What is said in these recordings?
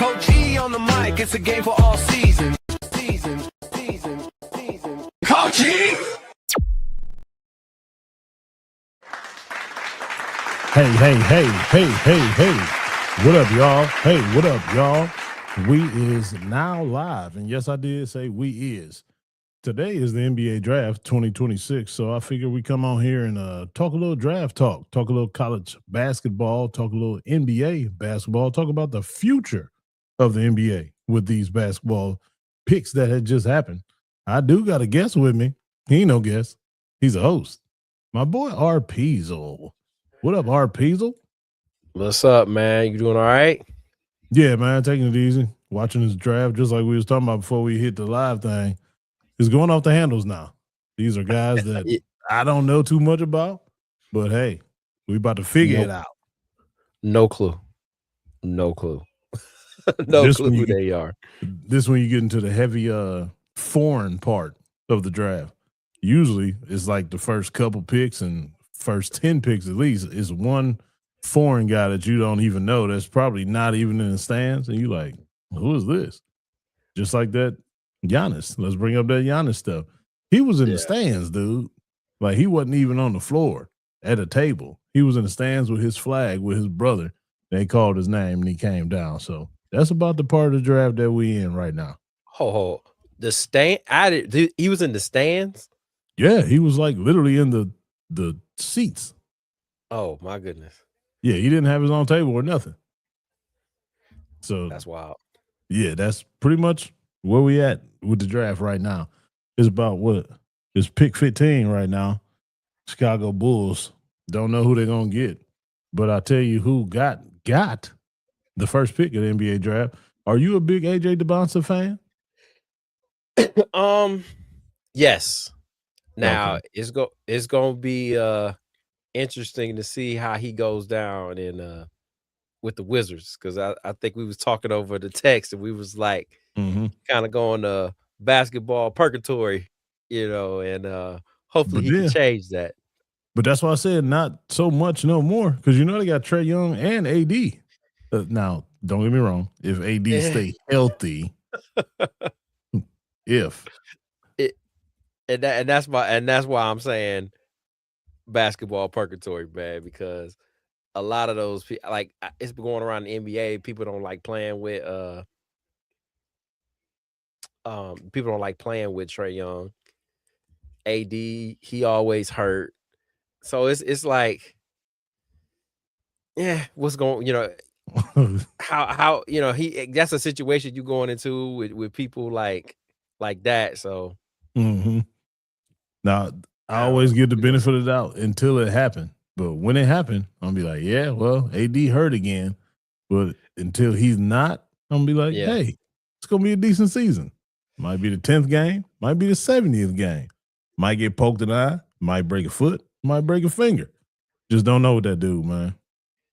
Coach E on the mic, it's a game for all seasons. Coach E! Hey. What up, y'all? Hey, what up, y'all? We is now live. And yes, I did say we is. Today is the NBA Draft 2026. So I figure we come on here and talk a little draft talk, talk a little college basketball, talk a little NBA basketball, talk about the future of the NBA with these basketball picks that had just happened. I do got a guest with me. He ain't no guest. He's a host. My boy R. Peasel. What up, R. Peasel? What's up, man? You doing all right? Yeah, man, taking it easy. Watching this draft, just like we was talking about before we hit the live thing. It's going off the handles now. These are guys that I don't know too much about, but hey, we about to figure it out. No clue. No clue who they are. This when you get into the heavy foreign part of the draft. Usually it's like the first couple picks and first 10 picks at least is one foreign guy that you don't even know that's probably not even in the stands, and you like, who is this? Just like that Giannis. Let's bring up that Giannis stuff. He was in the stands, dude. Like, he wasn't even on the floor at a table. He was in the stands with his flag with his brother. They called his name and he came down. So that's about the part of the draft that we in right now. Oh, the stand. He was in the stands. Yeah, he was like literally in the seats. Oh my goodness. Yeah, he didn't have his own table or nothing. So that's wild. Yeah, that's pretty much where we at with the draft right now. It's about what? It's pick 15 right now. Chicago Bulls. Don't know who they're gonna get. But I'll tell you who got the first pick of the NBA draft. Are you a big AJ Dybantsa fan? Yes. Now it's gonna be interesting to see how he goes down in with the Wizards, because I think we was talking over the text and we was like kind of going to basketball purgatory, and hopefully he can change that. But that's why I said not so much no more, because they got Trae Young and AD. Now, don't get me wrong, if AD stay healthy, and that's why I'm saying basketball purgatory, man, because a lot of those people, like, it's been going around the NBA, people don't like playing with Trae Young. AD, he always hurt. So it's like, what's going, how that's a situation you going into with people like that. So now I always give the benefit of the doubt until it happened. But when it happened, I'm gonna be like, AD hurt again. But until he's not, I'm gonna be like, hey, it's gonna be a decent season. Might be the 10th game, might be the 70th game. Might get poked in the eye, might break a foot, might break a finger. Just don't know what that dude, man.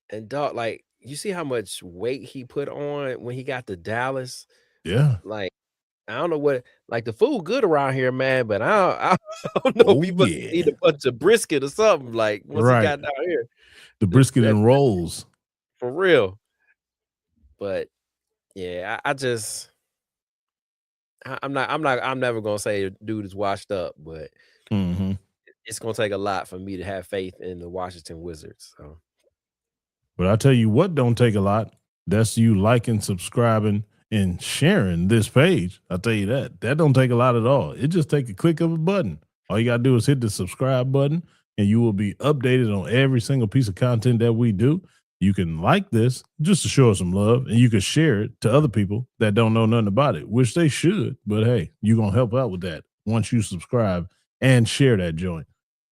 And dog, like, you see how much weight he put on when he got to Dallas? Yeah. Like, I don't know what, like, the food good around here, man, but I don't know if he must eat a bunch of brisket or something, like, once he got down here. The brisket and rolls. For real. But yeah, I'm never gonna say a dude is washed up, but it's gonna take a lot for me to have faith in the Washington Wizards. So. But I tell you what don't take a lot. That's you liking, subscribing, and sharing this page. I'll tell you that. That don't take a lot at all. It just take a click of a button. All you gotta do is hit the subscribe button, and you will be updated on every single piece of content that we do. You can like this just to show us some love, and you can share it to other people that don't know nothing about it, which they should. But hey, you're going to help out with that once you subscribe and share that joint.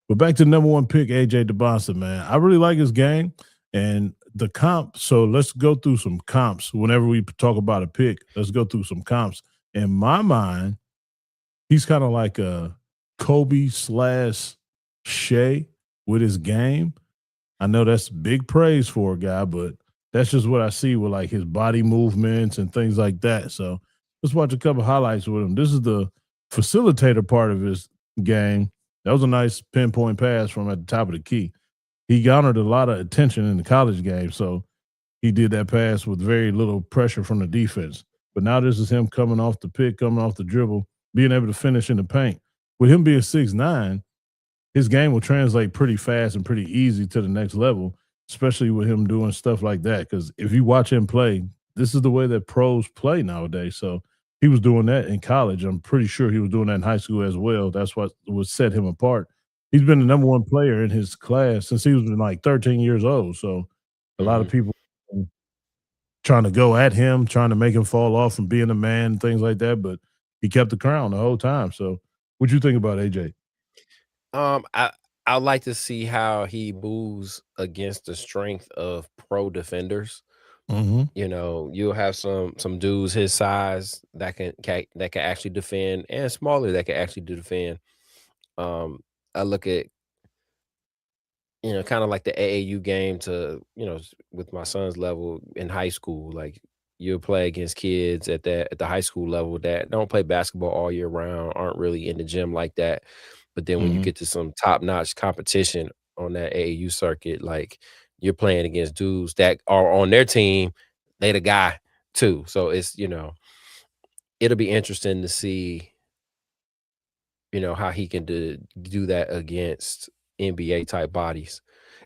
But back to number one pick, AJ Dybantsa, man. I really like his game and the comp. So let's go through some comps. Whenever we talk about a pick, let's go through some comps. In my mind, he's kind of like a Kobe/Shai with his game. I know that's big praise for a guy, but that's just what I see with like his body movements and things like that. So let's watch a couple highlights with him. This is the facilitator part of his game. That was a nice pinpoint pass from at the top of the key. He garnered a lot of attention in the college game. So he did that pass with very little pressure from the defense. But now this is him coming off the pick, coming off the dribble, being able to finish in the paint. With him being 6'9", his game will translate pretty fast and pretty easy to the next level, especially with him doing stuff like that. Because if you watch him play, this is the way that pros play nowadays. So he was doing that in college. I'm pretty sure he was doing that in high school as well. That's what would set him apart. He's been the number one player in his class since he was like 13 years old. So a lot of people trying to go at him, trying to make him fall off from being a man, things like that. But he kept the crown the whole time. So what you think about AJ? I like to see how he moves against the strength of pro defenders. Mm-hmm. You know, you'll have some dudes his size that can actually defend, and smaller that can actually defend. I look at, kind of like the AAU game to, with my son's level in high school. Like, you'll play against kids at the high school level that don't play basketball all year round, aren't really in the gym like that. But then when you Mm-hmm. get to some top-notch competition on that AAU circuit, like, you're playing against dudes that are on their team, they the guy too. So it's, it'll be interesting to see, how he can do that against NBA type bodies.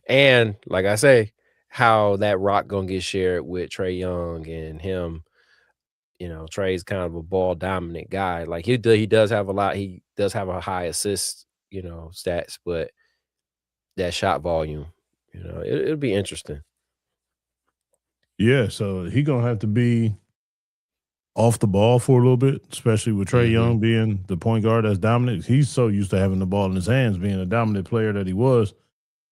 And like I say, how that rock gonna get shared with Trey Young and him. Trey's kind of a ball dominant guy. Like, he does have he does have a high assist, stats, but that shot volume, it'll be interesting. Yeah, so he gonna have to be off the ball for a little bit, especially with Trey Mhm. Young being the point guard that's dominant. He's so used to having the ball in his hands, being a dominant player that he was.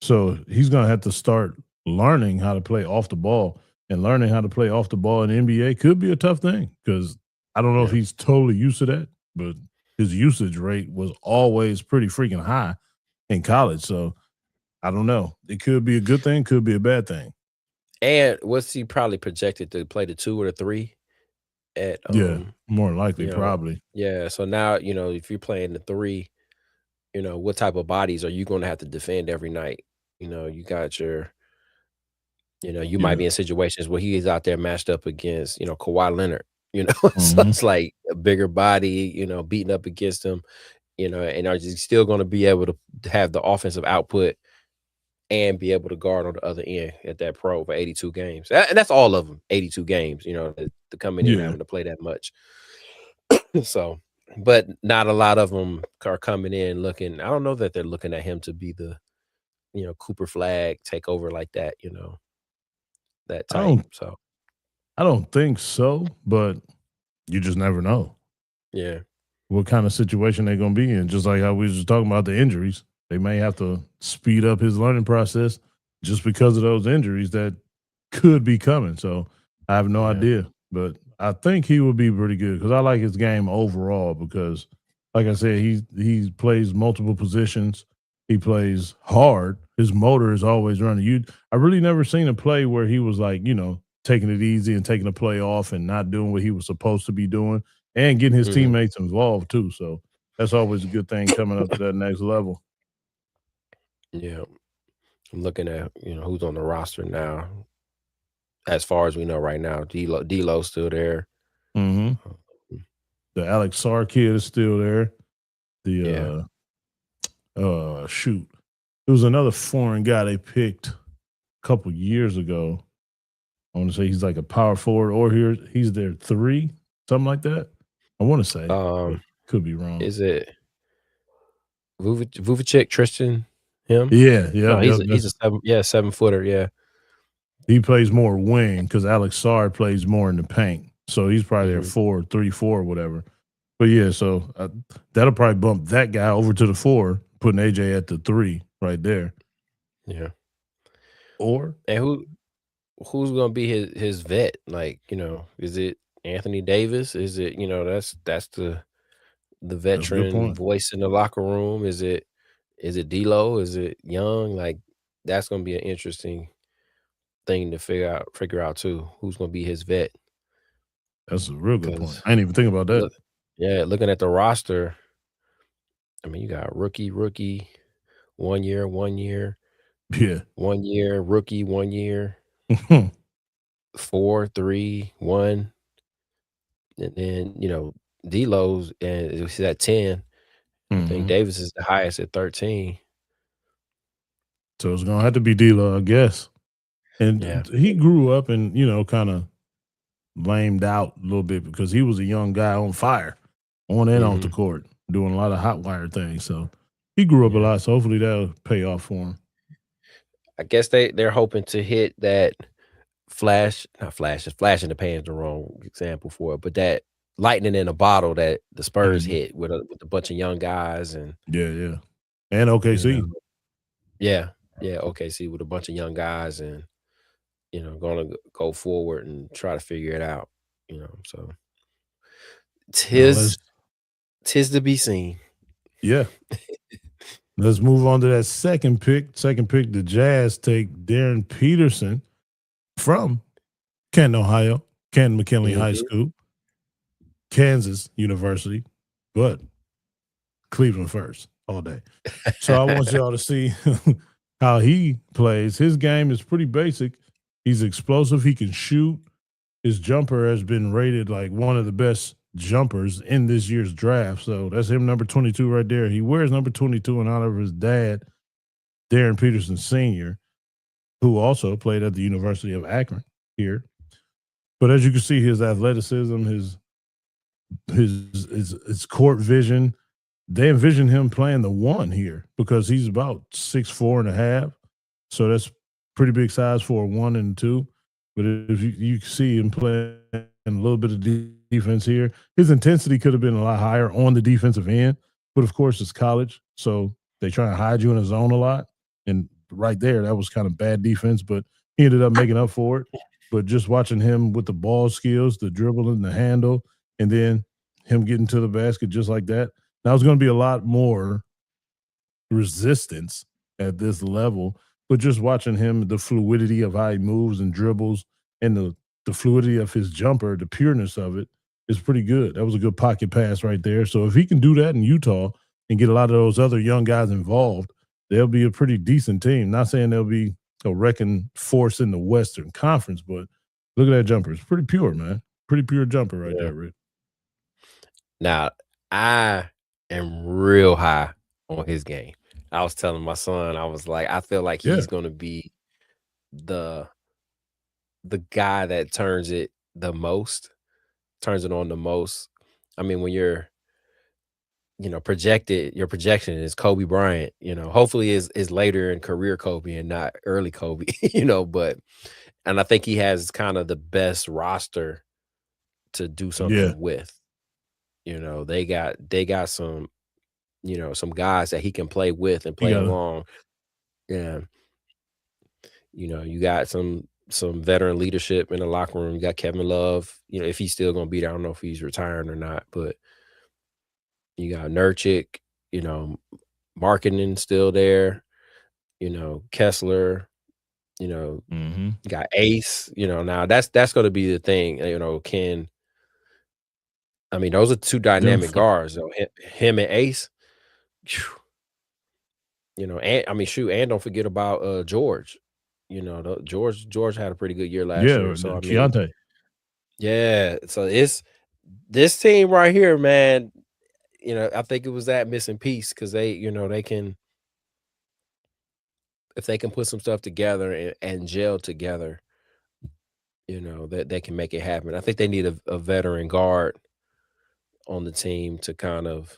So he's gonna have to start learning how to play off the ball. And learning how to play off the ball in the NBA could be a tough thing because I don't know if Yeah. he's totally used to that, but his usage rate was always pretty freaking high in college. So I don't know. It could be a good thing, could be a bad thing. And what's he probably projected to play the 2 or the 3 at, Yeah, more likely, you know probably. yeah, so now, if you're playing the 3, what type of bodies are you gonna have to defend every night? You got you might Yeah. be in situations where he is out there matched up against, Kawhi Leonard, so Hmm. it's like a bigger body, beating up against him, and are you still gonna be able to have the offensive output and be able to guard on the other end at that pro for 82 games? And that's all of them, 82 games, to come in here Yeah. having to play that much. So, but not a lot of them are coming in looking. I don't know that they're looking at him to be the, Cooper Flag take over like that, that I type. don't So, I don't think so, but you just never know yeah. what kind of situation they're going to be in. Just like how we was just talking about the injuries, they may have to speed up his learning process just because of those injuries that could be coming. So I have no Yeah. idea, but I think he will be pretty good because I like his game overall. Because, like I said, he plays multiple positions. He plays hard. His motor is always running. I really never seen a play where he was like, taking it easy and taking a play off and not doing what he was supposed to be doing and getting his Mhm. teammates involved too. So that's always a good thing coming up to that next level. Yeah. I'm looking at, who's on the roster now. As far as we know right now, D'Lo's still there. Hmm. Um, The Alex Sarr kid is still there. Yeah. The shoot, there was another foreign guy they picked a couple years ago. I want to say he's like a power forward, or he's their 3, something like that. I want to say, but Um, could be wrong. is it Vuvicic, Tristan, him? Yeah, No, yep, he's yep. a he's a 7-footer, yeah. He plays more wing because Alex Sarr plays more in the paint. So he's probably their Mhm. 4, 3, 4, whatever. But yeah, so that'll probably bump that guy over to the 4, putting AJ at the 3 right there. Yeah. Or And who's gonna be his vet? Like, is it Anthony Davis? Is it, that's the that's a good veteran point. voice in the locker room? Is it D'Lo? Is it Young? Like, that's gonna be an interesting thing to figure out too. Who's gonna be his vet? That's a real good point. Because I didn't even think about that. look, yeah, looking at the roster, I mean, you got rookie, 1 year, 1 year, Yeah. 1 year, rookie, 1 year. 4, 3, 1, and then, D'Lo's and he's at 10. I think Mhm. Davis is the highest at 13. So it's gonna have to be D'Lo, I guess. Yeah. And he grew up and kind of lamed out a little bit because he was a young guy on fire, on and off the Mhm. court, doing a lot of hot wire things. So he grew up a Yeah. lot. So hopefully that'll pay off for him. I guess they're hoping to hit that not flash, flash in the pan is the wrong example for it, but that lightning in a bottle that the Spurs Mhm. hit with a bunch of young guys and, Yeah, yeah. And you know OKC. yeah, yeah, OKC with a bunch of young guys and, gonna go forward and try to figure it out, so Now tis let's tis to be seen. yeah. Let's move on to that second pick. Second pick, the Jazz take Darryn Peterson from Canton, Ohio, Canton McKinley High Mhm. School, Kansas University, but Cleveland first all day. So I want y'all to see how he plays. His game is pretty basic. He's explosive. He can shoot. His jumper has been rated like one of the best jumpers in this year's draft. So that's him, number 22 right there. He wears number 22 in honor of his dad, Darryn Peterson Sr., who also played at the University of Akron here. But as you can see, his athleticism, his court vision, they envision him playing the one here because he's about 6'4.5". So that's pretty big size for a 1 and 2. But if you see him playing a little bit of defense here, his intensity could have been a lot higher on the defensive end. But of course, it's college, so they try and hide you in a zone a lot. And right there, that was kind of bad defense, but he ended up making up for it. But just watching him with the ball skills, the dribbling, the handle, and then him getting to the basket just like that, now it's going to be a lot more resistance at this level. But just watching him, the fluidity of how he moves and dribbles, and the fluidity of his jumper, the pureness of it is pretty good. That was a good pocket pass right there. So if he can do that in Utah and get a lot of those other young guys involved, they'll be a pretty decent team. Not saying they'll be a wrecking force in the Western Conference, but look at that jumper. It's pretty pure, man. Pretty pure jumper right Yeah. there, Rick. Now, I am real high on his game. I was telling my son, I was like, I feel like Yeah. he's gonna be the guy that turns it on the most. I mean, when you're, projected, your projection is Kobe Bryant, hopefully is later in career Kobe and not early Kobe, but and I think he has kind of the best roster to do Yeah. something with. They got some, some guys that he can play with and He play got a along. Yeah. You got some veteran leadership in the locker room. You got Kevin Love, if he's still gonna be there. I don't know if he's retiring or not, but you got Nurkic, you know, marketing still there, Kessler, mhm. you got Ace, now that's gonna be the thing, I mean, those are two Them dynamic fi guards, him and Ace, phew, and I mean, shoot, and don't forget about George. George had a pretty good year last yeah, year. So the I mean, Keontae. yeah. So it's this team right here, man. I think it was that missing piece because they can, if they can put some stuff together and gel together, that they can make it happen. I think they need a veteran guard on the team to kind of,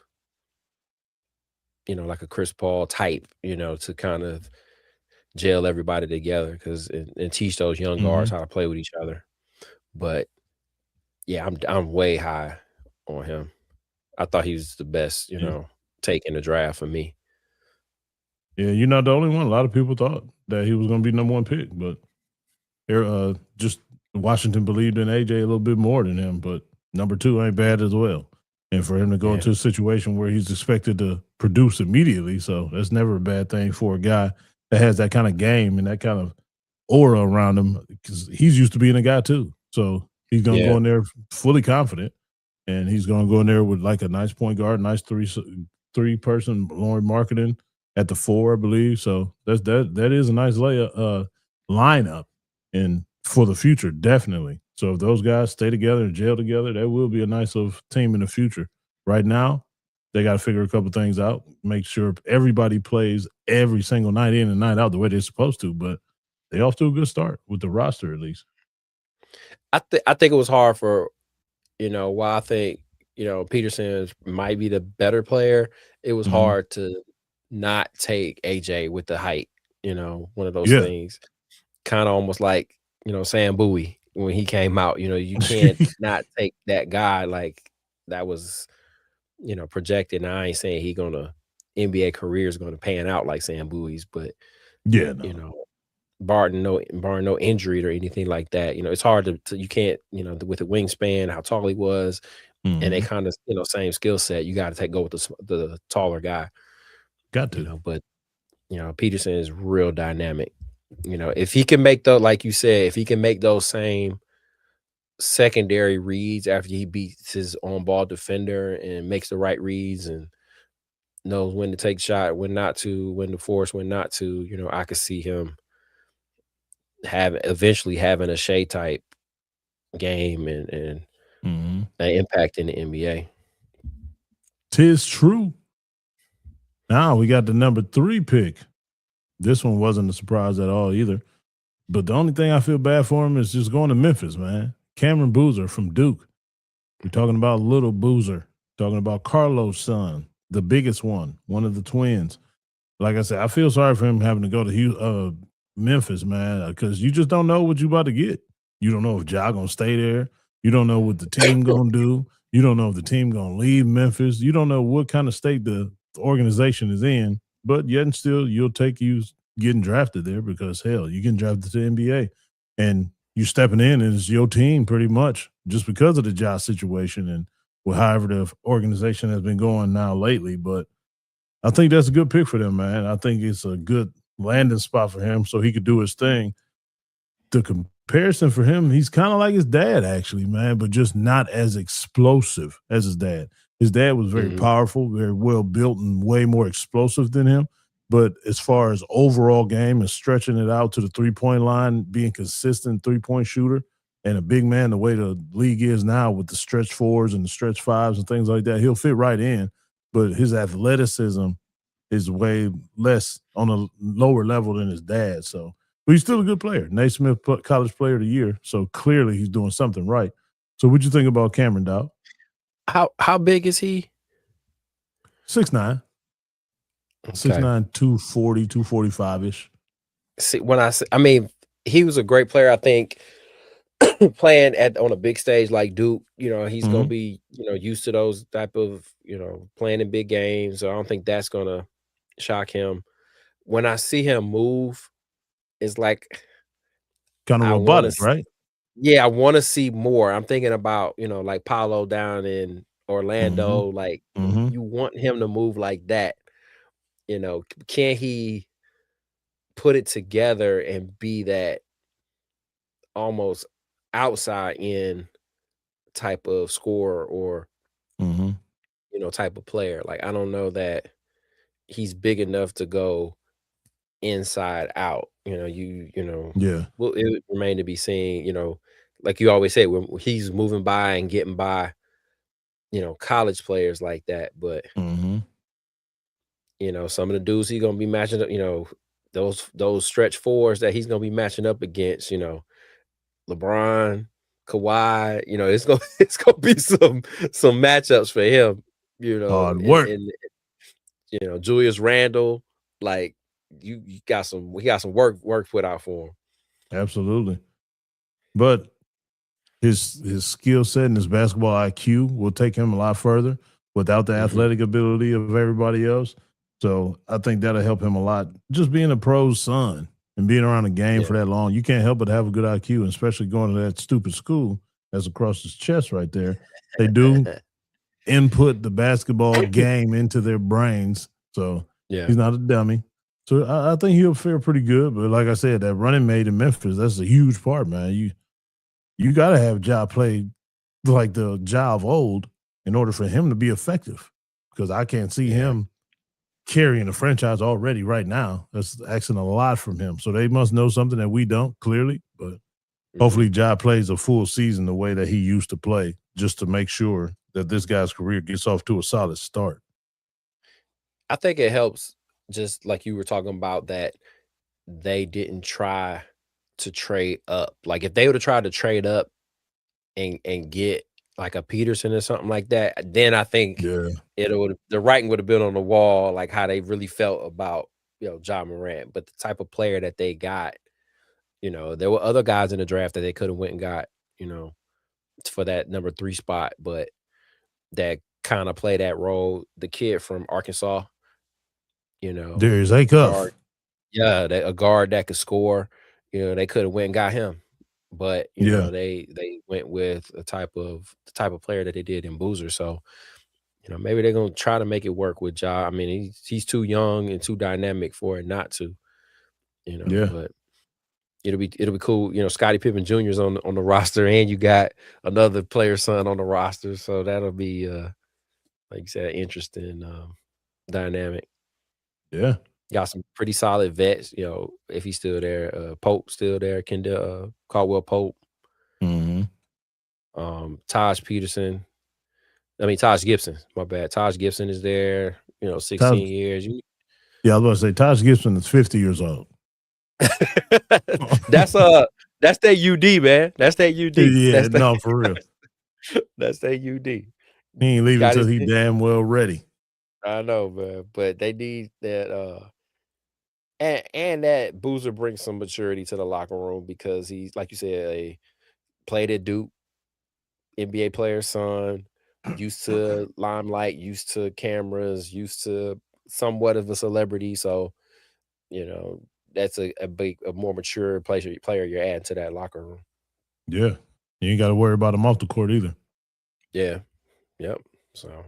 like a Chris Paul type, to kind of gel everybody together because and teach those young guards Mhm. how to play with each other. But yeah, I'm way high on him. I thought he was the best, Yeah. take in the draft for me. Yeah, you're not the only one. A lot of people thought that he was gonna be number 1 pick, but just Washington believed in AJ a little bit more than him, but number 2 ain't bad as well. And for him to go Yeah. into a situation where he's expected to produce immediately, so that's never a bad thing for a guy that has that kind of game and that kind of aura around him because he's used to being a guy too. So he's gonna Yeah. go in there fully confident, and he's gonna go in there with like a nice point guard, nice three person Lauren marketing at the 4, I believe. So that is a nice lineup. And for the future, definitely. So if those guys stay together and gel together, that will be a nice little team in the future. Right now, they got to figure a couple things out, make sure everybody plays every single night in and night out the way they're supposed to. But they off to a good start with the roster, at least. I think it was hard for, while I think, Peterson might be the better player, it was Mhm. hard to not take AJ with the height, one of those Yeah. things. Kind of almost like, Sam Bowie when he came out, you can't not take that guy like that was, projected. Now I ain't saying NBA career is gonna pan out like Sam Bowie's, but Yeah, you no. know, barring no injury or anything like that, it's hard to you can't, with the wingspan, how tall he was, and they Mhm. kind of, same skill set, you got to go with the taller guy, Got to. but Peterson is real dynamic. If he can make like you said, if he can make those same secondary reads after he beats his on ball defender and makes the right reads and knows when to take shot, when not to, when to force, when not to, I could see him eventually having a Shai type game and Mhm. an impact in the NBA. 'Tis true. Now we got the number 3 pick. This one wasn't a surprise at all either. But the only thing I feel bad for him is just going to Memphis, man. Cameron Boozer from Duke. We're talking about little Boozer, talking about Carlos' son, the biggest one of the twins. Like I said, I feel sorry for him having to go to Memphis, man, because you just don't know what you about to get. You don't know if Ja gonna stay there. You don't know what the team gonna do. You don't know if the team gonna leave Memphis. You don't know what kind of state the organization is in. But yet and still, you'll take you getting drafted there because hell, you getting drafted to the NBA, and you stepping in and it's your team pretty much just because of the Ja situation and however the organization has been going now lately. But I think that's a good pick for them, man. I think it's a good landing spot for him so he could do his thing. The comparison for him, he's kind of like his dad, actually, man, but just not as explosive as his dad. His dad was very Mhm. powerful, very well built, and way more explosive than him. But as far as overall game and stretching it out to the 3-point line, being consistent 3-point shooter, and a big man, the way the league is now with the stretch fours and the stretch fives and things like that, he'll fit right in. But his athleticism is way less on a lower level than his dad. So, but he's still a good player. Naismith College Player of the Year. So clearly he's doing something right. So what'd you think about Cameron Dowd? How big is he? 6'9", Okay. 6'9", 240, 245-ish. See, I mean, he was a great player. I think playing on a big stage like Duke, he's gonna Mm-hmm. be, used to those type of, playing in big games. So I don't think that's gonna shock him. When I see him move, it's like Kind of I want robotic, to, right? yeah, I want to see more. I'm thinking about, like Paolo down in Mm-hmm. Orlando. Like Mm-hmm. you want him to move like that. Can he put it together and be that almost outside in type of scorer or Mm-hmm. type of player? Like I don't know that he's big enough to go inside out. Yeah. Well, it would remain to be seen. Like you always say, when he's moving by and getting by, college players like that. But Mm-hmm. some of the dudes he's gonna be matching up. Those stretch fours that he's gonna be matching up against. LeBron, Kawhi, it's gonna it's gonna be some matchups for him, Hard work. and Julius Randle, like you got some we got some work put out for him. Absolutely. But his skill set and his basketball IQ will take him a lot further without the Mhm. athletic ability of everybody else. So I think that'll help him a lot. Just being a pro's son and being around the game Yeah. for that long, you can't help but have a good IQ, and especially going to that stupid school that's across his chest right there. They do input the basketball game into their brains. So Yeah. he's not a dummy. So I think he'll fare pretty good. But like I said, that running mate in Memphis, that's a huge part, man. You got to have Ja play like the Ja of old in order for him to be effective. Because I can't see Yeah. him carrying the franchise already right now. That's asking a lot from him. So they must know something that we don't, clearly. But Hopefully, Ja plays a full season the way that he used to play, just to make sure that this guy's career gets off to a solid start. I think it helps, just like you were talking about, that they didn't try to trade up. Like, if they would have tried to trade up and get like a Peterson or something like that, then I think Yeah, the writing would have been on the wall, like how they really felt about Ja Morant. But the type of player that they got, there were other guys in the draft that they could have went and got, for that number 3 spot, but that kind of play that role. The kid from Arkansas, Darius guard, Acuff. yeah, a guard that could score. They could have went and got him, but Yeah, they went with the type of player that they did in Boozer. So maybe they're gonna try to make it work with Ja. I mean, he's too young and too dynamic for it not to. yeah, But it'll be cool. Scottie Pippen Jr. is on the roster, and you got another player's son on the roster, so that'll be like you said, interesting dynamic. yeah. Got some pretty solid vets, if he's still there. Pope still there, Kendall Caldwell Pope, hmm Taj Peterson. I mean Taj Gibson. My bad. Taj Gibson is there. 16 Taj, years. yeah, I was about to say Taj Gibson is 50 years old. That's that UD, man. That's that UD. Yeah, no, for real. That's that UD. He ain't leaving Got until his he damn well ready. I know, man, but they need that. And that Boozer brings some maturity to the locker room because he's, like you said, played at Duke, NBA player's son, used to limelight, used to cameras, used to somewhat of a celebrity. So, that's a more mature player you're adding to that locker room. Yeah, you ain't got to worry about him off the court either. Yeah. Yep. So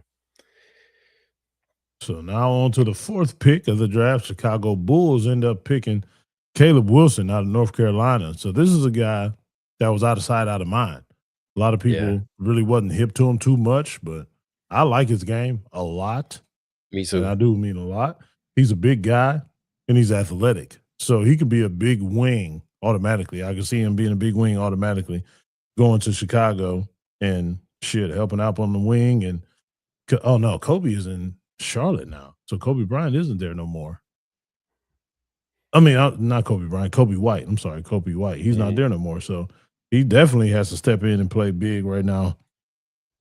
now on to the 4th pick of the draft. Chicago Bulls end up picking Caleb Wilson out of North Carolina. So this is a guy that was out of sight, out of mind. A lot of people really wasn't hip to him too much, but I like his game a lot. Me too. And I do mean a lot. He's a big guy and he's athletic. So he could be a big wing automatically. I can see him being a big wing automatically, going to Chicago and helping out on the wing. And oh no, Kobe is in Charlotte now. So Kobe Bryant isn't there no more. I mean, not Kobe Bryant, Kobe White. I'm sorry, Kobe White. He's not there no more. So he definitely has to step in and play big right now.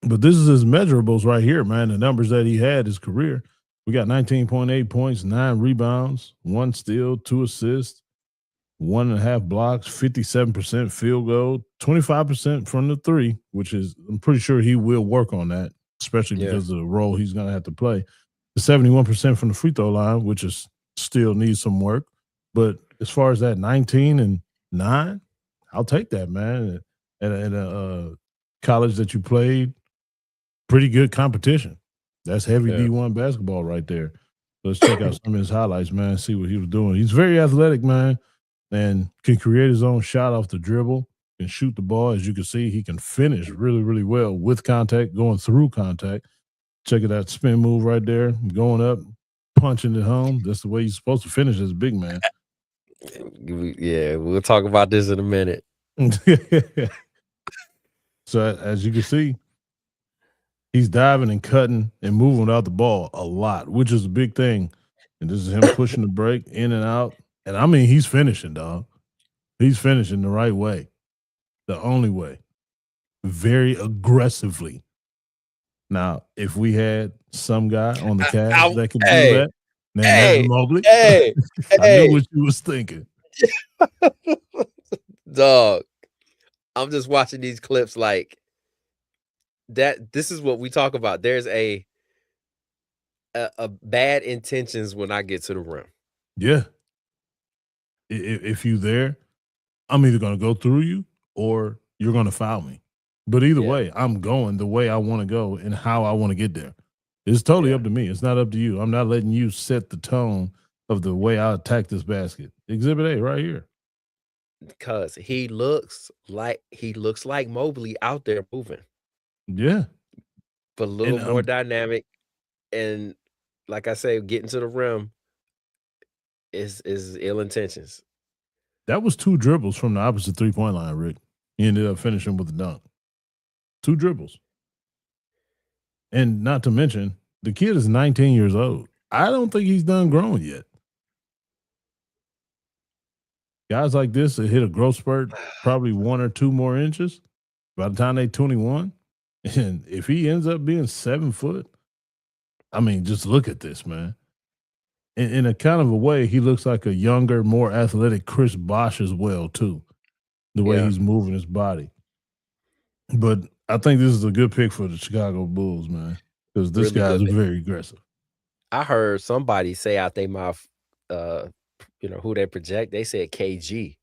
But this is his measurables right here, man. The numbers that he had his career. We got 19.8 points, 9 rebounds, 1 steal, 2 assists, 1.5 blocks, 57% field goal, 25% from the 3, which is, I'm pretty sure he will work on that, especially because of the role he's going to have to play. 71% from the free throw line, which is still needs some work. But as far as that 19 and 9, I'll take that, man. And a college that you played, pretty good competition. That's heavy D1 basketball right there. Let's check out some of his highlights, man, see what he was doing. He's very athletic, man, and can create his own shot off the dribble, can shoot the ball. As you can see, he can finish really, really well with contact, going through contact. Check it out, spin move right there, going up, punching it home. That's the way you're supposed to finish as a big man. Yeah, we'll talk about this in a minute. So as you can see, he's diving and cutting and moving without the ball a lot, which is a big thing. And this is him pushing the break in and out. And I mean, he's finishing, dog. He's finishing the right way, the only way, very aggressively. Now, if we had some guy on the Cavs that could do that, named Evan Mobley, I knew what you was thinking. Dog, I'm just watching these clips like that. This is what we talk about. There's a bad intentions when I get to the rim. Yeah. If you there, I'm either going to go through you or you're going to foul me. But either way, I'm going the way I want to go and how I want to get there. It's totally up to me. It's not up to you. I'm not letting you set the tone of the way I attack this basket. Exhibit A right here. Because he looks like Mobley out there moving. Yeah. But a little more dynamic. And like I say, getting to the rim is ill intentions. That was 2 dribbles from the opposite 3-point line, Rick. He ended up finishing with a dunk. 2 dribbles. And not to mention, the kid is 19 years old. I don't think he's done growing yet. Guys like this that hit a growth spurt probably 1 or 2 more inches by the time they're 21. And if he ends up being 7 foot, I mean, just look at this, man. In a kind of a way, he looks like a younger, more athletic Chris Bosh as well, too. The way he's moving his body. But I think this is a good pick for the Chicago Bulls, man, because this Really guy's very aggressive. I heard somebody say out their mouth, who they project. They said KG,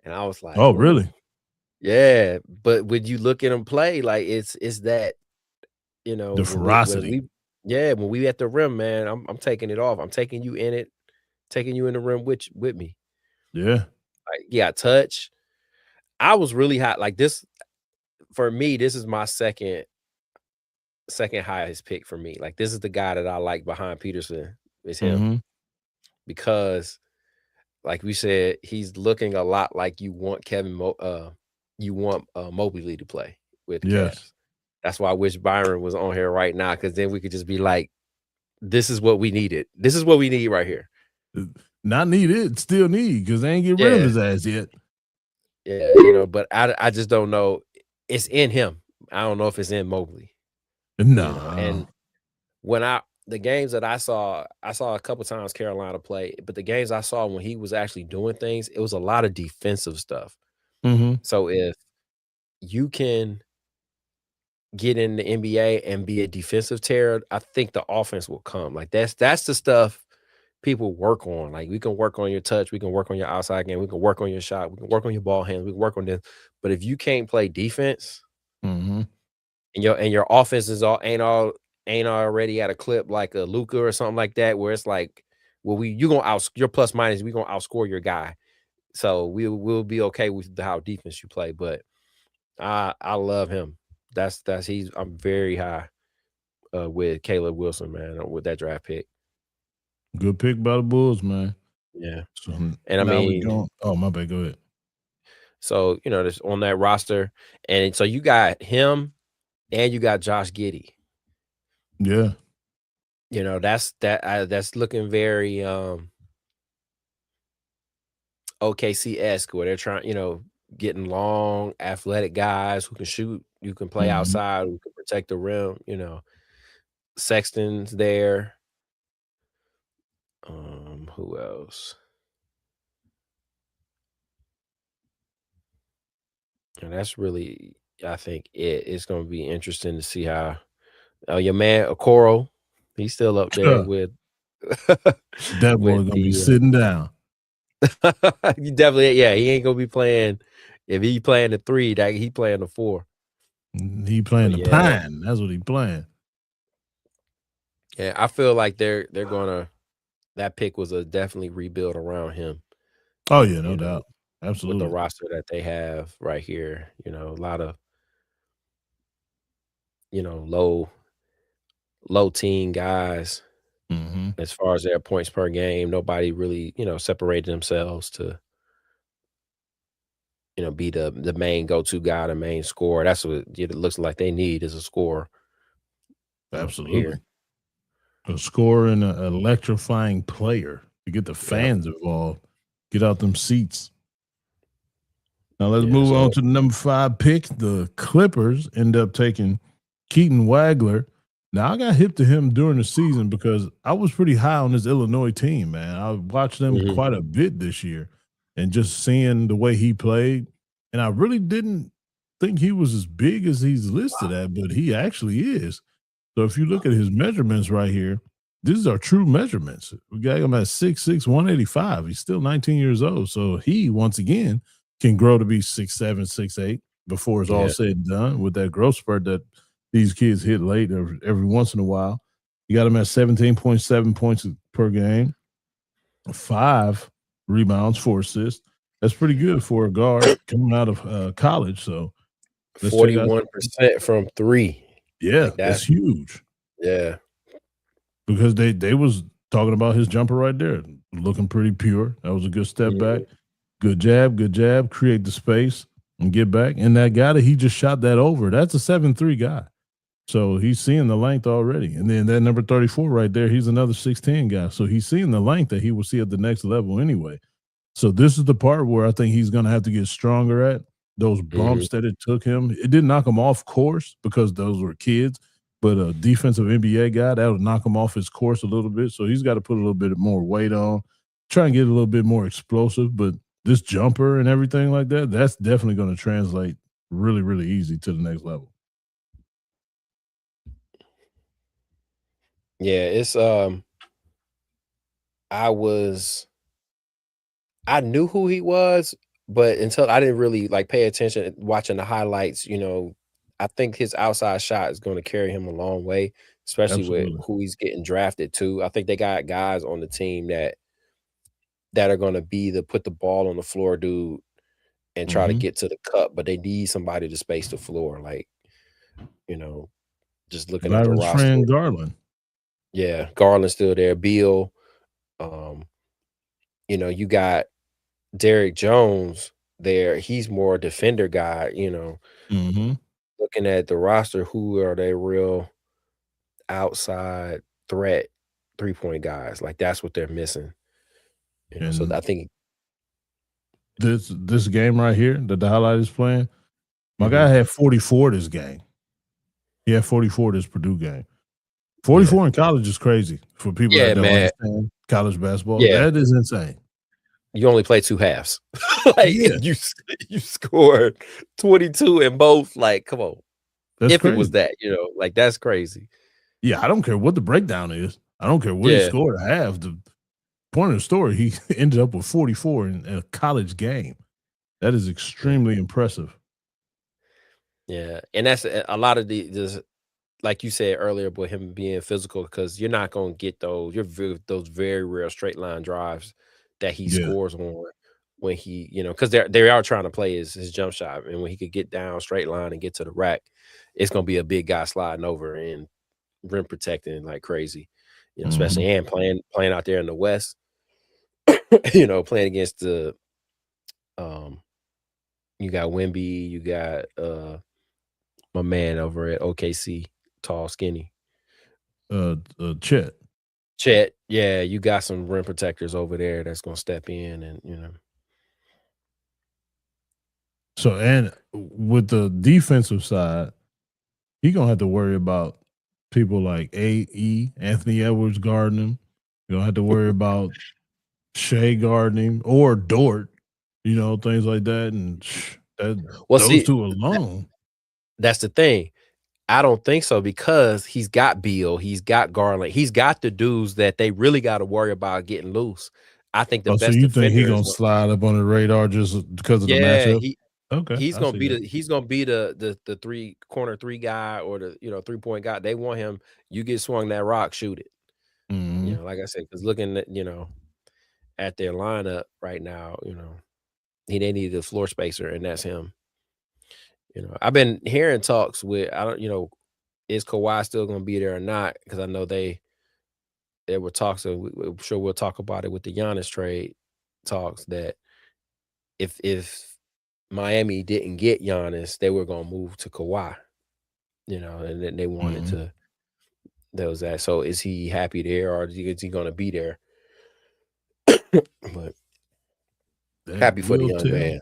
and I was like, "Oh, really?" Ooh. Yeah, but when you look at him play, like it's that, the ferocity. When we at the rim, man, I'm taking it off. I'm taking you in it, taking you in the rim with me. Yeah, like he got touch. I was really hot. Like this, for me, this is my second highest pick for me. Like this is the guy that I like behind Peterson is him because, like we said, he's looking a lot like you want Mobley to play with Cavs. That's why I wish Byron was on here right now, because then we could just be like, this is what we needed. This is what we need right here. Not needed, still need, because they ain't get rid of his ass yet. Yeah, but I just don't know. It's in him. I don't know if it's in Mobley. No. And when the games that I saw a couple times Carolina play, but the games I saw when he was actually doing things, it was a lot of defensive stuff. So if you can get in the NBA and be a defensive terror, I think the offense will come. Like that's the stuff people work on. Like we can work on your touch, we can work on your outside game, we can work on your shot, we can work on your ball hands, we can work on this. But if you can't play defense, and your offense is ain't already at a clip like a Luka or something like that, where it's like, well, your plus minus, we gonna outscore your guy. So we'll be okay with how defense you play. But I love him. I'm very high with Caleb Wilson, man, with that draft pick. Good pick by the Bulls, man. Yeah. So and I mean, oh, my bad, go ahead. So, there's on that roster, and so you got him and you got Josh Giddey. Yeah. That's looking very OKC-esque, where they're trying, getting long, athletic guys who can shoot, you can play outside, who can protect the rim, Sexton's there. Who else? And that's really, I think, it's going to be interesting to see how your man Okoro, he's still up there with that boy gonna be sitting down. You definitely, he ain't gonna be playing. If he playing the 3, that he playing the 4. He playing the pine. That's what he playing. Yeah, I feel like they're gonna. That pick was a definitely rebuild around him. Oh yeah, no doubt, absolutely. With the roster that they have right here, a lot of low teen guys. As far as their points per game, nobody really separated themselves to be the main go-to guy, the main scorer. That's what it looks like they need, is a scorer. Absolutely. A scorer and an electrifying player to get the fans involved, get out them seats. Now let's move on to the number 5 pick. The Clippers end up taking Keaton Wagler. Now I got hip to him during the season because I was pretty high on this Illinois team, man. I watched them quite a bit this year, and just seeing the way he played, and I really didn't think he was as big as he's listed at, but he actually is. So if you look at his measurements right here, these are true measurements. We got him at 6'6", 185. He's still 19 years old. So he, once again, can grow to be 6'7", 6'8", before it's all said and done, with that growth spurt that these kids hit late every once in a while. You got him at 17.7 points per game, 5 rebounds, 4 assists. That's pretty good for a guard coming out of college. So 41% from 3. Yeah, like that's huge. Yeah. Because they was talking about his jumper right there, looking pretty pure. That was a good step back. Good jab, create the space. and get back. And that guy that he just shot that over, that's a 7'3" guy. So he's seeing the length already. And then that number 34 right there, he's another 6'10" guy. So he's seeing the length that he will see at the next level anyway. So this is the part where I think he's going to have to get stronger at. Those bumps that it took him, it didn't knock him off course because those were kids, but a defensive NBA guy, that would knock him off his course a little bit. So he's got to put a little bit more weight on, try and get a little bit more explosive. But this jumper and everything like that, that's definitely going to translate really, really easy to the next level. Yeah, it's I knew who he was, but until I didn't really like pay attention watching the highlights, I think his outside shot is going to carry him a long way, especially with who he's getting drafted to. I think they got guys on the team that are going to be the put the ball on the floor dude and try to get to the cup, but they need somebody to space the floor. Like, just looking at the roster. Friend Garland. Yeah, Garland's still there. Beal. You got Derrick Jones there. He's more a defender guy, Looking at the roster, who are they real outside threat 3-point guys? Like that's what they're missing. So I think this game right here that the highlight is playing, my guy had 44 this game. He had 44 this Purdue game. 44 in college is crazy for people that don't understand college basketball. Yeah. That is insane. You only play 2 halves. You scored 22 in both. Like, come on. That's if crazy. It was that, like that's crazy. Yeah, I don't care what the breakdown is. I don't care what he scored at half. The point of the story, he ended up with 44 in a college game. That is extremely impressive. Yeah, and that's a lot of the like you said earlier about him being physical, because you're not going to get those very rare straight line drives that he scores on when he, because they are trying to play his jump shot, and when he could get down straight line and get to the rack, it's going to be a big guy sliding over and rim protecting like crazy, especially and playing out there in the West, playing against the you got Wemby, you got my man over at OKC, tall, skinny. Chet, yeah, you got some rim protectors over there that's gonna step in and So, and with the defensive side, he gonna have to worry about people like A.E. Anthony Edwards guarding him. You don't have to worry about Shai guarding him or Dort, things like that. And those two alone. That's the thing. I don't think so, because he's got Beal, he's got Garland, he's got the dudes that they really got to worry about getting loose. I think the best. So you think he's gonna slide up on the radar just because of the matchup? He's gonna be the corner three guy, or the 3-point guy. They want him. You get swung that rock, shoot it. Like I said, because looking at at their lineup right now, they need a floor spacer, and that's him. I've been hearing talks with, is Kawhi still going to be there or not? Because I know there were talks, and I'm sure we'll talk about it with the Giannis trade talks, that if Miami didn't get Giannis, they were going to move to Kawhi, and then they wanted to. That was that. So is he happy there, or is he going to be there? But happy for the young man.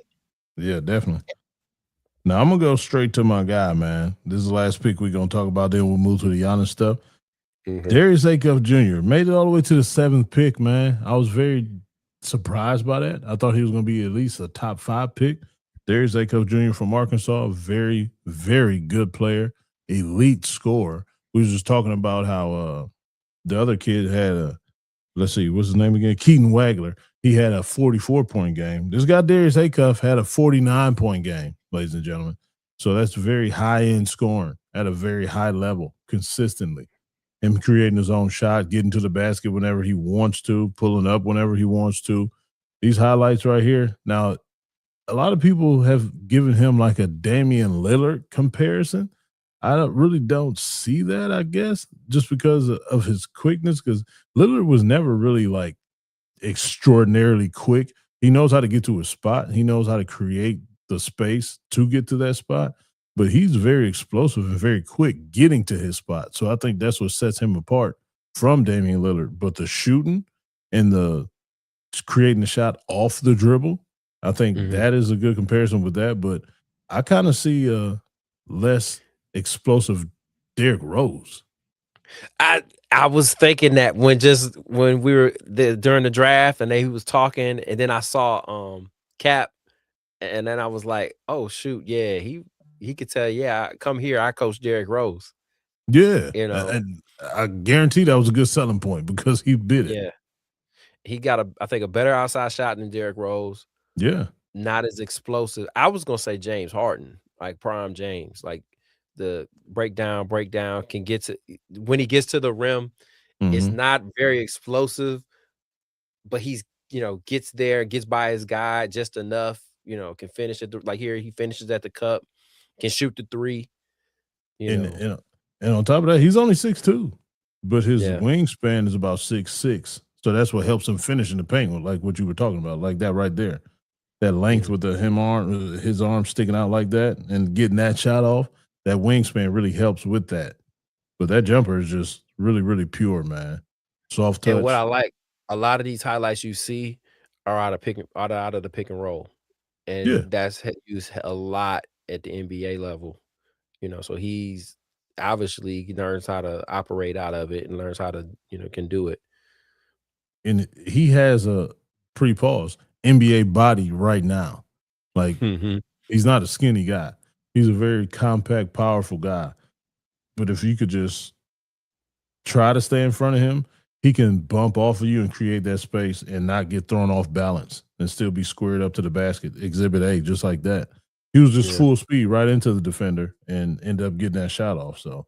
Yeah, definitely. Now, I'm going to go straight to my guy, man. This is the last pick we're going to talk about. Then we'll move to the Giannis stuff. Darius Acuff Jr. made it all the way to the 7th pick, man. I was very surprised by that. I thought he was going to be at least a top 5 pick. Darius Acuff Jr. from Arkansas, very, very good player, elite scorer. We were just talking about how the other kid had let's see, what's his name again? Keaton Wagler. He had a 44-point game. This guy, Darius Acuff, had a 49-point game, ladies and gentlemen. So that's very high-end scoring at a very high level consistently. Him creating his own shot, getting to the basket whenever he wants to, pulling up whenever he wants to. These highlights right here. Now, a lot of people have given him like a Damian Lillard comparison. I really don't see that, I guess, just because of his quickness, because Lillard was never really like extraordinarily quick. He knows how to get to a spot. He knows how to create the space to get to that spot, but he's very explosive and very quick getting to his spot. So I think that's what sets him apart from Damian Lillard. But the shooting and the creating the shot off the dribble, I think that is a good comparison with that. But I kind of see a less explosive Derrick Rose. I was thinking that when we were during the draft and he was talking, and then I saw Cap, and then I was like, oh shoot, yeah, he could tell, yeah, come here, I coach Derrick Rose. Yeah, You know, and I guarantee that was a good selling point because he did it. yeah, he got I think a better outside shot than Derrick Rose. Yeah, Not as explosive. I was gonna say James Harden, like prime James, like the breakdown can get to when he gets to the rim. It's not very explosive, but he's gets there, gets by his guy just enough. Can finish it like here. He finishes at the cup, can shoot the three. and on top of that, he's only 6'2", but his Yeah. wingspan is about 6'6". So that's what helps him finish in the paint, like what you were talking about, like that right there. That length with his arm sticking out like that and getting that shot off, that wingspan really helps with that. But that jumper is just really, really pure, man. Soft touch. And what I like, a lot of these highlights you see are out of the pick and roll, and that's used a lot at the NBA level. So he's obviously he learns how to operate out of it and learns how to can do it. And he has a pre-pause NBA body right now. Like he's not a skinny guy. He's a very compact, powerful guy. But if you could just try to stay in front of him, he can bump off of you and create that space and not get thrown off balance and still be squared up to the basket. Exhibit A, just like that. He was just full speed right into the defender and end up getting that shot off. So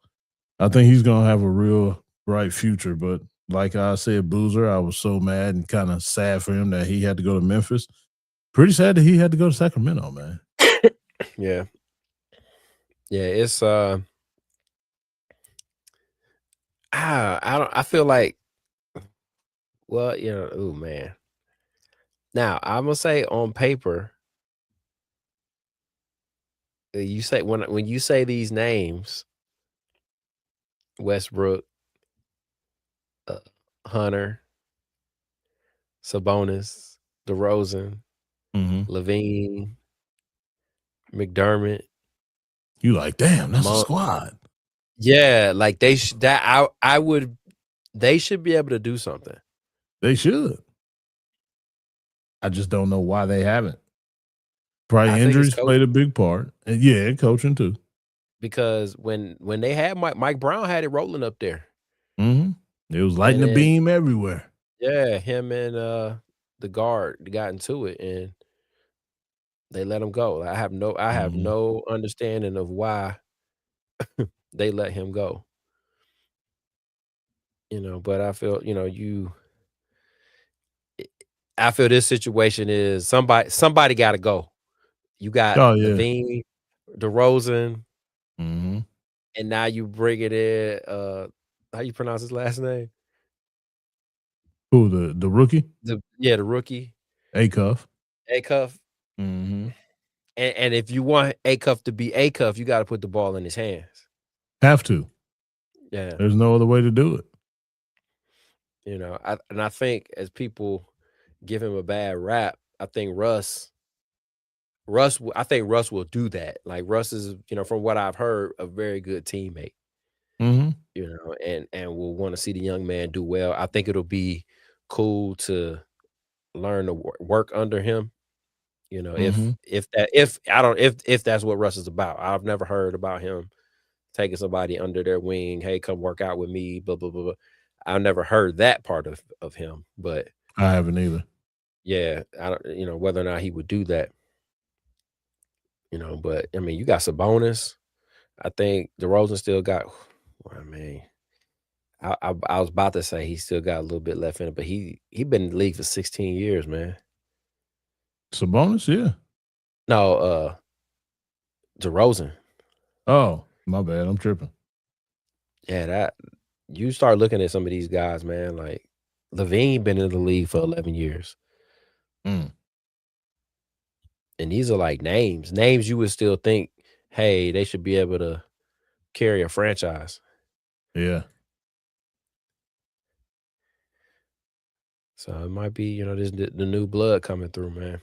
I think he's going to have a real bright future. But like I said, Boozer, I was so mad and kind of sad for him that he had to go to Memphis. Pretty sad that he had to go to Sacramento, man. Yeah. Yeah, it's I feel like, well, oh man. Now, I'm gonna say on paper, you say when you say these names, Westbrook, Hunter, Sabonis, DeRozan, Levine, McDermott. You like, damn, that's a squad. Yeah, like they should be able to do something. They should. I just don't know why they haven't. Probably injuries played a big part. And and coaching too. Because when they had Mike Brown had it rolling up there. It was lighting the beam everywhere. Yeah, him and the guard got into it and they let him go. I have no understanding of why they let him go. But I feel, I feel this situation is somebody got to go. You got Levine, DeRozan, and now you bring it in. How you pronounce his last name? Who, the rookie? The rookie. Acuff. And if you want Acuff to be Acuff, you got to put the ball in his hands. Have to. Yeah. There's no other way to do it. I think as people give him a bad rap, I think Russ will do that. Like Russ is, from what I've heard, a very good teammate. And will want to see the young man do well. I think it'll be cool to learn to work under him. If that's what Russ is about. I've never heard about him taking somebody under their wing. Hey, come work out with me. Blah blah blah. Blah. I've never heard that part of him, but I haven't either. Yeah, I don't, whether or not he would do that. But I mean, you got Sabonis. I think DeRozan still got. I mean, I was about to say he still got a little bit left in it, but he been in the league for 16 years, man. Sabonis, yeah. No, DeRozan. Oh, my bad. I'm tripping. Yeah, that you start looking at some of these guys, man. Like Levine been in the league for 11 years. And these are like names you would still think, hey, they should be able to carry a franchise. Yeah. So it might be, this the new blood coming through, man.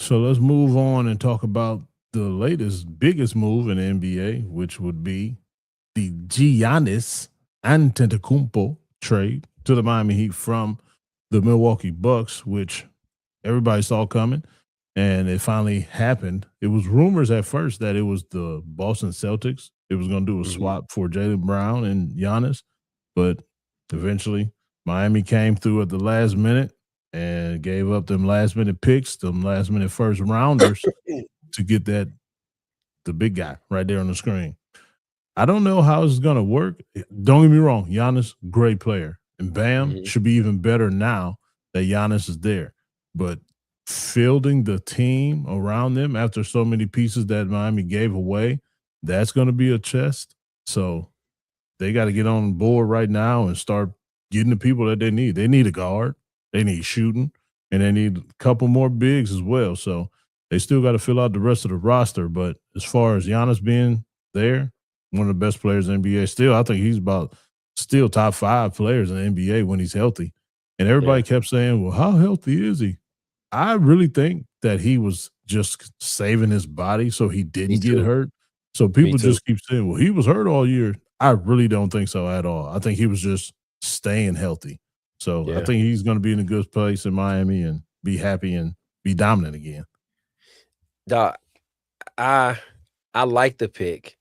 So let's move on and talk about the latest, biggest move in the NBA, which would be the Giannis Antetokounmpo trade to the Miami Heat from the Milwaukee Bucks, which everybody saw coming, and it finally happened. It was rumors at first that it was the Boston Celtics. It was going to do a swap for Jaylen Brown and Giannis, but eventually Miami came through at the last minute and gave up them last minute picks, them last minute first rounders to get the big guy right there on the screen. I don't know how it's going to work. Don't get me wrong. Giannis, great player. And Bam should be even better now that Giannis is there. But fielding the team around them after so many pieces that Miami gave away, that's going to be a chest. So they got to get on board right now and start getting the people that they need. They need a guard. They need shooting. And they need a couple more bigs as well. So they still got to fill out the rest of the roster. But as far as Giannis being there, one of the best players in the NBA still, I think he's about still top 5 players in the NBA when he's healthy. And everybody kept saying, well, how healthy is he? I really think that he was just saving his body so he didn't get hurt. So people just keep saying, well, he was hurt all year. I really don't think so at all. I think he was just staying healthy. So I think he's going to be in a good place in Miami and be happy and be dominant again. I like the pick.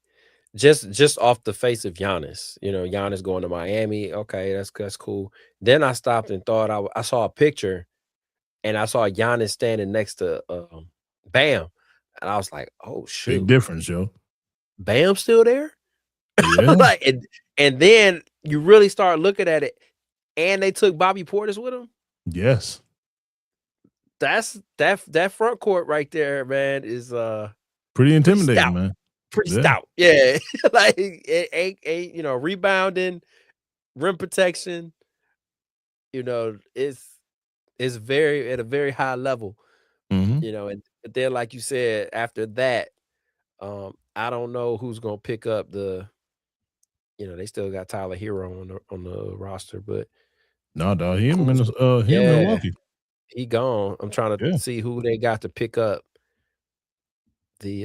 Just off the face of Giannis, Giannis going to Miami. Okay, that's cool. Then I stopped and thought I saw a picture, and I saw Giannis standing next to Bam, and I was like, "Oh shoot, big difference, yo." Bam still there? Yeah. and then you really start looking at it, and they took Bobby Portis with them. Yes, that's that front court right there, man. Is pretty intimidating, man. Pretty stout, yeah. Like it ain't rebounding, rim protection. It's very at a very high level. And then like you said, after that, I don't know who's gonna pick up the. They still got Tyler Hero on the roster, but no, dog, he in Milwaukee. He gone. I'm trying to see who they got to pick up. They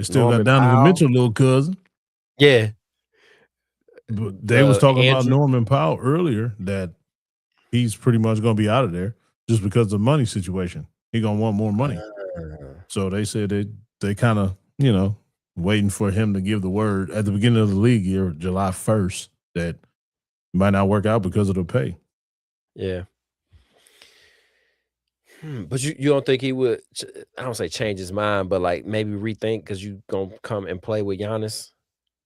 still Norman got Donovan Powell. Mitchell, little cousin. Yeah. But they was talking about Norman Powell earlier that he's pretty much going to be out of there just because of the money situation. He going to want more money. So they said they kind of, waiting for him to give the word at the beginning of the league year, July 1st, that it might not work out because of the pay. Yeah. But you don't think he would, I don't say change his mind, but like maybe rethink because you going to come and play with Giannis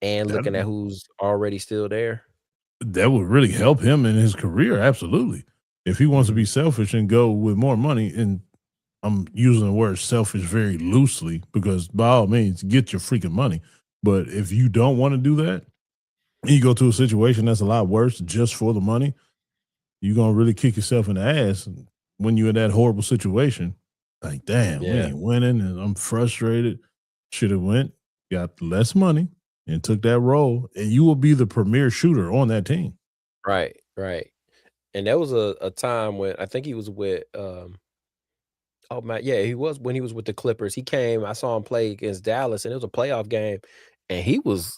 and looking at who's already still there? That would really help him in his career, absolutely. If he wants to be selfish and go with more money, and I'm using the word selfish very loosely because by all means, get your freaking money. But if you don't want to do that, and you go to a situation that's a lot worse just for the money, you're going to really kick yourself in the ass when you're in that horrible situation. Like, damn, we ain't winning and I'm frustrated. Should have went, got less money and took that role, and you will be the premier shooter on that team. Right. And there was a time when I think he was with he was when he was with the Clippers. He came, I saw him play against Dallas, and it was a playoff game, and he was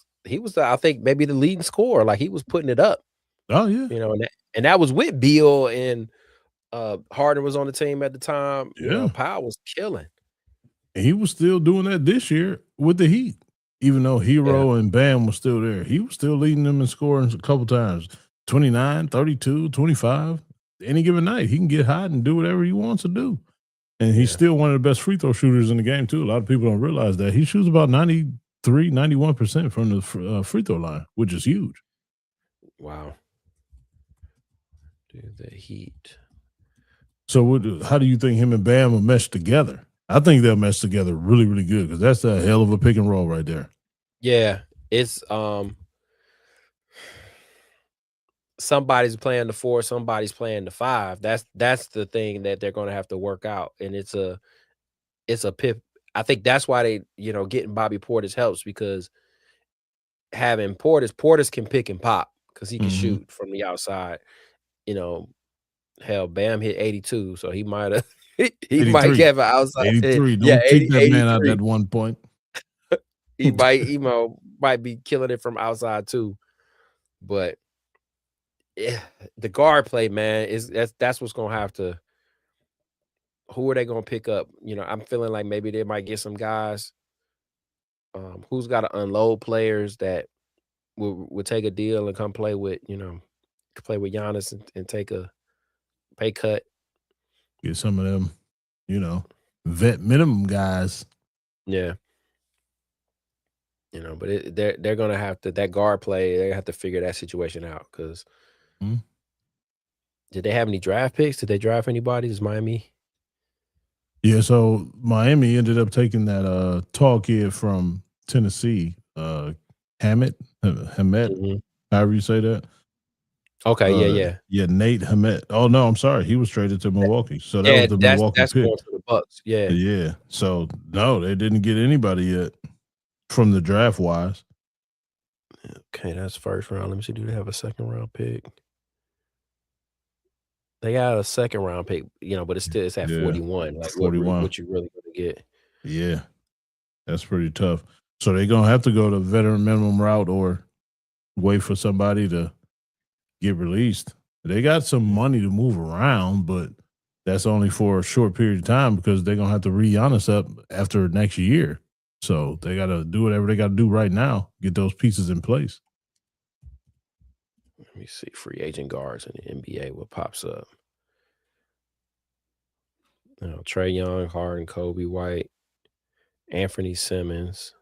I think maybe the leading scorer. Like he was putting it up. Oh yeah. And that was with Beal, and Harden was on the team at the time. Yeah. Powell was killing. And he was still doing that this year with the Heat. Even though Hero and Bam was still there, he was still leading them in scoring a couple times. 29, 32, 25. Any given night, he can get hot and do whatever he wants to do. And he's still one of the best free throw shooters in the game, too. A lot of people don't realize that. He shoots about 93, 91% from the free throw line, which is huge. Wow. Dude, the Heat. So how do you think him and Bam will mesh together? I think they'll mesh together really, really good because that's a hell of a pick and roll right there. Yeah, it's somebody's playing the 4, somebody's playing the 5. That's the thing that they're gonna have to work out, and it's a pip. I think that's why they, getting Bobby Portis helps because having Portis can pick and pop because he can Mhm. shoot from the outside. You know, hell, Bam hit 82, so he might have he might 83. have an outside. 83. Yeah, Don't cheat 80, that man out 83. at 1 point. He might be killing it from outside too. But yeah, the guard play, man, that's what's gonna have to. Who are they gonna pick up? I'm feeling like maybe they might get some guys who's got to unload players that would take a deal and come play with, play with Giannis and take a pay cut. Get some of them, vet minimum guys. Yeah. But they're gonna have to that guard play. They have to figure that situation out because Mhm. did they have any draft picks? Did they draft anybody? Does Miami? Yeah, so Miami ended up taking that tall kid from Tennessee, Hammett, Mhm. however you say that. Okay, yeah. Yeah, Nate Hammett. Oh no, I'm sorry. He was traded to Milwaukee. So that Yeah, was the that's Milwaukee that's pick. going to the Bucks. Yeah. Yeah. So no, they didn't get anybody yet from the draft wise. Okay, that's first round. Let me see. Do they have a second round pick? They got a second round pick, but it's at Yeah. 41. Like 41. what you really gonna get? Yeah. That's pretty tough. So they're gonna have to go the veteran minimum route or wait for somebody to get released. They got some money to move around, but that's only for a short period of time because they're gonna have to re-Giannis up after next year. So they gotta do whatever they gotta do right now, get those pieces in place. Let me see. Free agent guards in the NBA. What pops up? Trey Young, Harden, Kobe White, Anthony Simmons.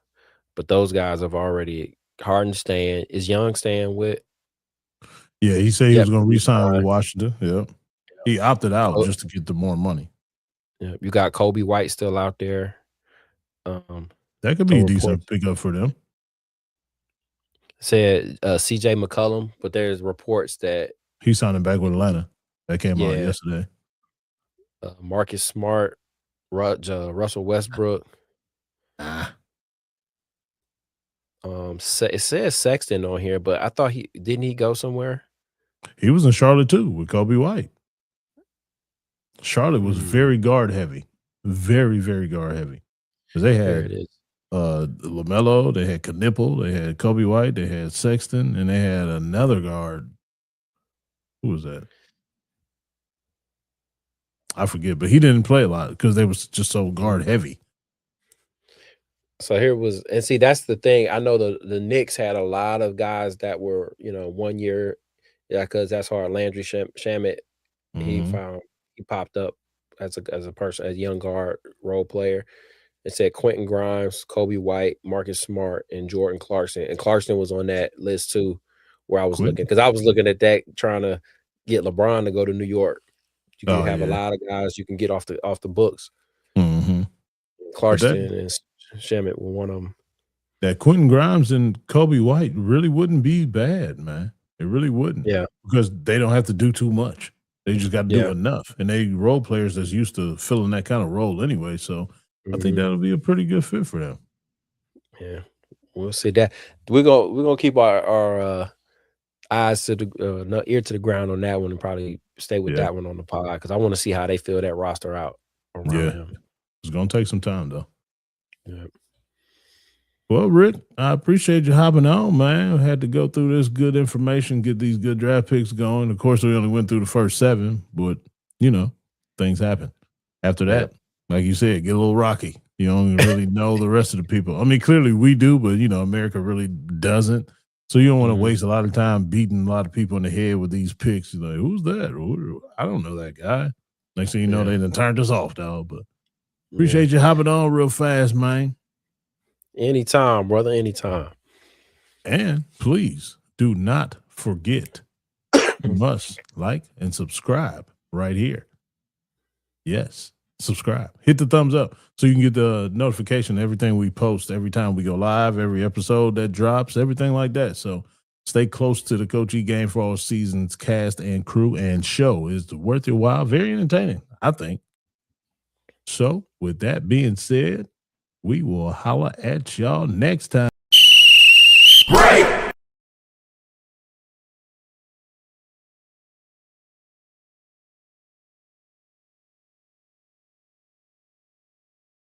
But those guys have already Harden staying. Is Young staying with? Yeah, he said he Yep. was gonna He's re-sign with fine. Washington. Yeah. He opted out Co- just to get the more money. yeah, you got Kobe White still out there. That could So be a reports decent pickup for them. said CJ McCollum, but there's reports that He's signing back with Atlanta. That came out yeah, yesterday. Marcus Smart, Russell Westbrook. Ah. It says Sexton on here, but I thought he go somewhere. He was in Charlotte too with Kobe White. Charlotte was very guard heavy, very, very guard heavy. Because they Here had it is. LaMelo, they had Knipple, they had Kobe White, they had Sexton, and they had another guard. Who was that? I forget, but he didn't play a lot because they was just so guard heavy. So here was, and see, that's the thing. I know the Knicks had a lot of guys that were, 1 year, because that's hard. Landry Shamet, he Mhm. popped up as a person, as a young guard role player. It said Quentin Grimes, Kobe White, Marcus Smart, and Jordan Clarkson. And Clarkson was on that list too, where I was looking, Quit. because I was looking at that trying to get LeBron to go to New York. You can Oh have a yeah. lot of guys you can get off the books. Mhm. But Clarkson and Shamet were one of them. that Quentin Grimes and Kobe White really wouldn't be bad, man. It really wouldn't. Yeah. Because they don't have to do too much. They just got to do Yeah. enough. And they role players that's used to filling that kind of role anyway. So I think Mhm. that'll be a pretty good fit for them. Yeah. We'll see that. We're gonna keep our eyes to the ear to the ground on that one and probably stay with Yeah. that one on the pod because I want to see how they fill that roster out around Yeah. him. It's going to take some time, though. Yeah. Well, Rick, I appreciate you hopping on, man. I had to go through this good information, get these good draft picks going. Of course, we only went through the first 7, but, things happen. After that, like you said, get a little rocky. You don't really know the rest of the people. I mean, clearly we do, but, America really doesn't. So you don't want to waste a lot of time beating a lot of people in the head with these picks. You're like, who's that? I don't know that guy. Next thing you know, they done turned us off, dog. But appreciate you hopping on real fast, man. Anytime, brother. Anytime. And please do not forget, you must like and subscribe right here. Yes, subscribe. Hit the thumbs up so you can get the notification, everything we post, every time we go live, every episode that drops, everything like that. So Stay close to the Coach E Game for All Seasons cast and crew and show. Is worth your while. Very entertaining, I think. So, with that being said, we will holler at y'all next time. Break.